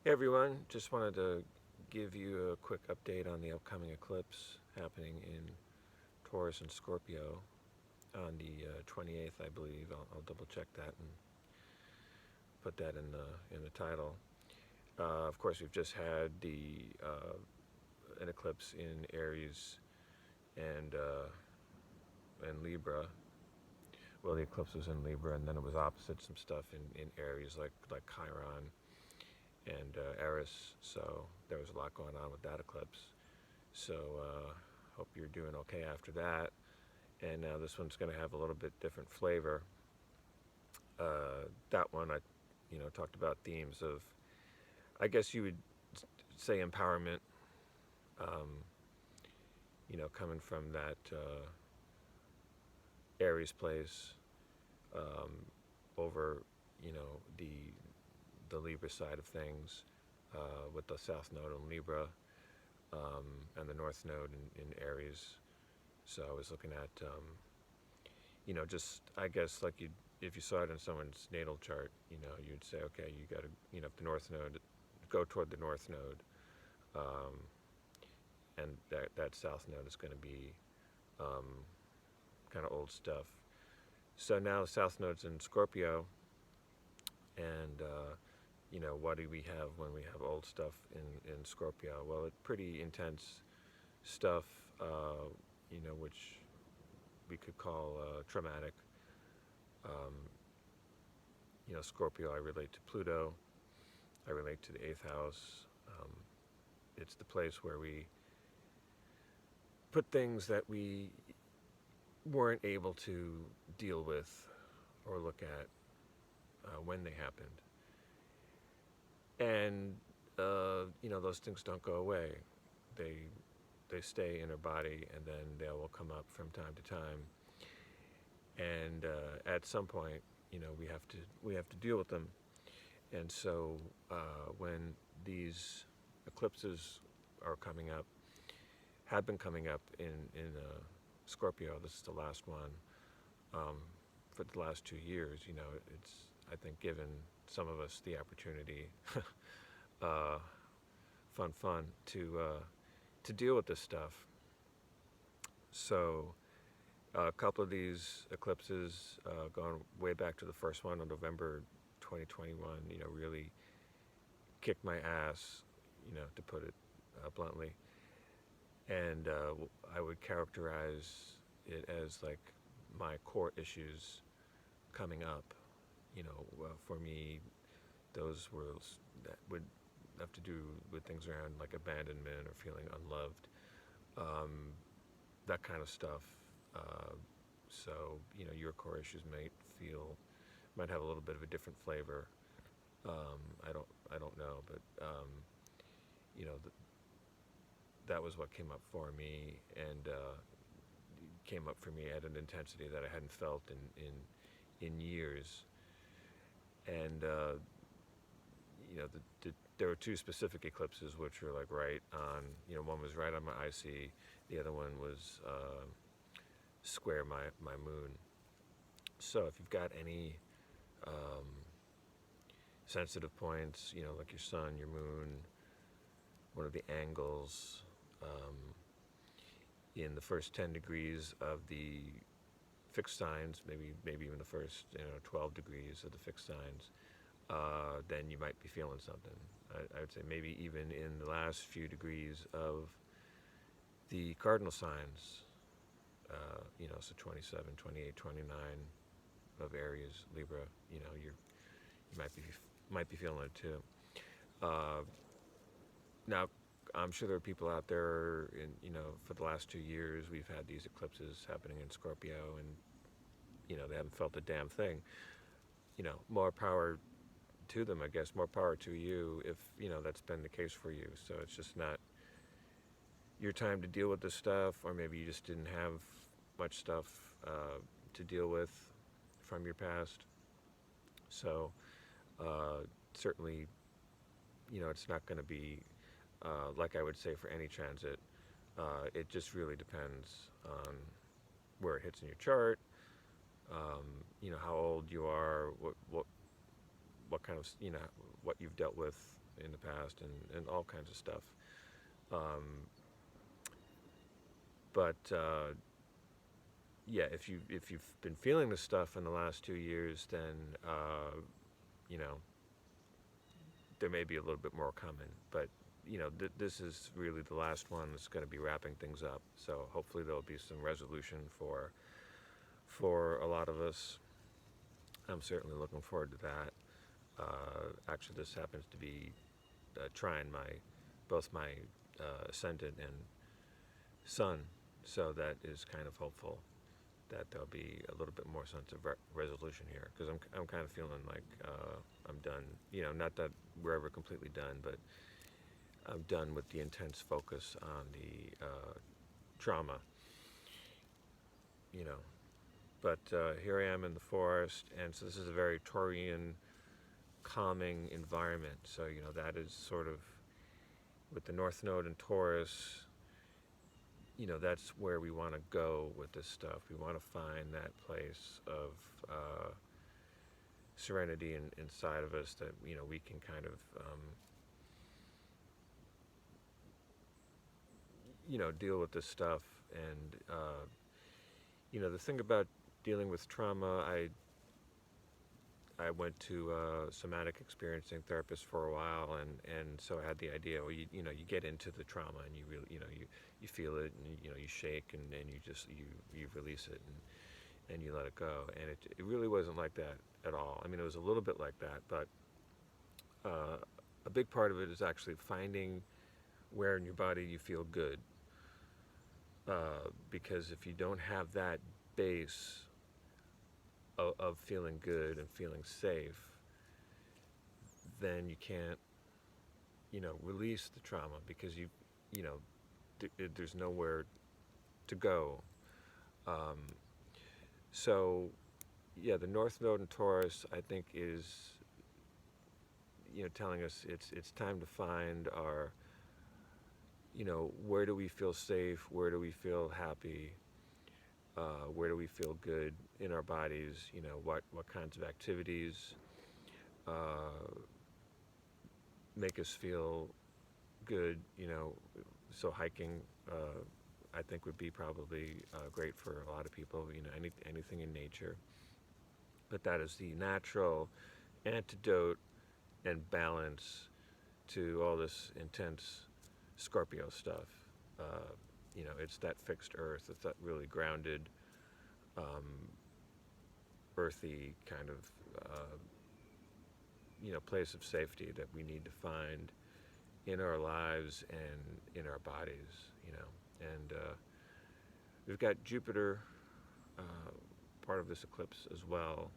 Hey everyone, just wanted to give you a quick update on the upcoming eclipse happening in Taurus and Scorpio on the 28th, I believe. I'll double check that and put that in the title. Of course, we've just had an eclipse in Aries and Libra. Well, the eclipse was in Libra, and then it was opposite some stuff in Aries, like Chiron and Eris. So there was a lot going on with that eclipse. So hope you're doing okay after that. And now this one's going to have a little bit different flavor. That one talked about themes of, I guess you would say, empowerment. Um, Coming from that Aries place um, over the Libra side of things, with the South Node in Libra, and the North Node in Aries. So I was looking at, just, I guess, like if you saw it in someone's natal chart, you'd say, okay, you got to, if the North Node, go toward the North Node, um, and that South Node is going to be kind of old stuff. So now the South Node's in Scorpio, and what do we have when we have old stuff in Scorpio? Well, it's pretty intense stuff, which we could call traumatic. Um, Scorpio, I relate to Pluto. I relate to the 8th house. It's the place where we put things that we weren't able to deal with or look at when they happened. And, those things don't go away. They stay in our body, and then they will come up from time to time. And at some point, we have to deal with them. And so when these eclipses are coming up, have been coming up in Scorpio, this is the last one for the last 2 years. It's, I think, given some of us the opportunity, fun, to deal with this stuff. So a couple of these eclipses, going way back to the first one on November 2021, really kicked my ass, to put it bluntly. And I would characterize it as like my core issues coming up. For me, those were that would have to do with things around like abandonment or feeling unloved, that kind of stuff. So your core issues might have a little bit of a different flavor. I don't know, but you know, th- that was what came up for me, and came up for me at an intensity that I hadn't felt in years. And there were two specific eclipses which were like right on. One was right on my IC, the other one was square my moon. So if you've got any um, sensitive points, like your sun, your moon, one of the angles in the first 10 degrees of the fixed signs, maybe even the first 12 degrees of the fixed signs, then you might be feeling something. I would say maybe even in the last few degrees of the cardinal signs, so 27, 28, 29 of Aries, Libra, you might be feeling it too. Now, I'm sure there are people out there, for the last 2 years, we've had these eclipses happening in Scorpio, and they haven't felt a damn thing. More power to them, I guess. More power to you if that's been the case for you. So it's just not your time to deal with this stuff, or maybe you just didn't have much stuff to deal with from your past. So certainly, it's not going to be like I would say for any transit. It just really depends on where it hits in your chart. How old you are, what kind of what you've dealt with in the past, and all kinds of stuff. Um, but yeah, if you've been feeling this stuff in the last 2 years, then you know, there may be a little bit more coming. But this is really the last one that's going to be wrapping things up. So hopefully there'll be some resolution for a lot of us. I'm certainly looking forward to that. Actually, this happens to be trying both my ascendant and sun, so that is kind of hopeful that there'll be a little bit more sense of resolution here, because I'm kind of feeling like I'm done. Not that we're ever completely done, but I'm done with the intense focus on the trauma. You know, but here I am in the forest, and so this is a very Taurian, calming environment. So that is sort of with the North Node in Taurus. That's where we want to go with this stuff. We want to find that place of serenity inside of us that we can kind of deal with this stuff. And the thing about dealing with trauma, I went to a somatic experiencing therapist for a while, and so I had the idea, well, you get into the trauma, and you really, you feel it, and you shake, and then you release it, and you let it go. And it really wasn't like that at all. I mean, it was a little bit like that, but a big part of it is actually finding where in your body you feel good. Because if you don't have that base of feeling good and feeling safe, then you can't, release the trauma, because there's nowhere to go. So, yeah, the North Node in Taurus, I think, is, telling us it's time to find our, where do we feel safe, where do we feel happy, where do we feel good in our bodies, what kinds of activities make us feel good, so hiking, I think, would be probably great for a lot of people, anything in nature. But that is the natural antidote and balance to all this intense Scorpio stuff. It's that fixed earth, it's that really grounded, earthy kind of, place of safety that we need to find in our lives and in our bodies, And we've got Jupiter, part of this eclipse as well,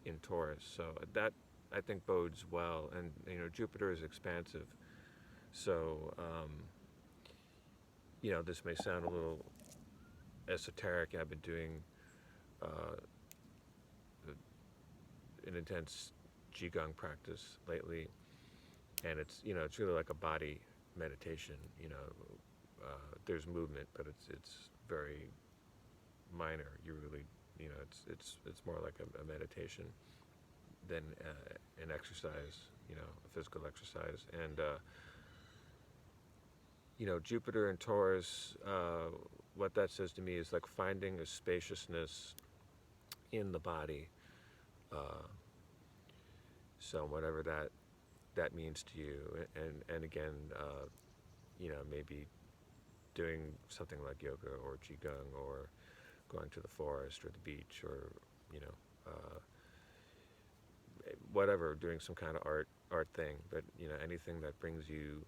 in Taurus. So that, I think, bodes well. And, Jupiter is expansive. So, this may sound a little esoteric. I've been doing an intense Qigong practice lately, and it's really like a body meditation. There's movement, but it's very minor. You really, it's more like a meditation than an exercise, a physical exercise. And Jupiter and Taurus, what that says to me is like finding a spaciousness in the body. So whatever that means to you, and again, maybe doing something like yoga or qigong, or going to the forest or the beach, or whatever, doing some kind of art thing. But anything that brings you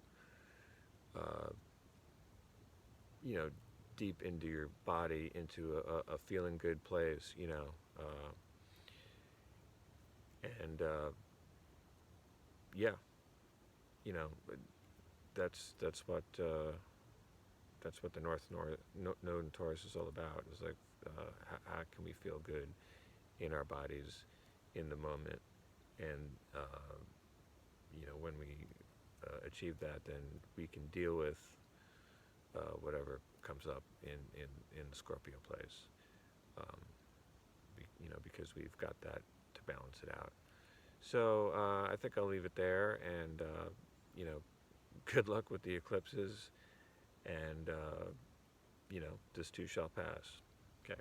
deep into your body, into a feeling good place, and yeah, that's what the North Node in Taurus is all about. Is like, how can we feel good in our bodies in the moment, and when we achieve that, then we can deal with whatever comes up in the Scorpio place, because we've got that to balance it out. So I think I'll leave it there, and you know, good luck with the eclipses, and this too shall pass. Okay.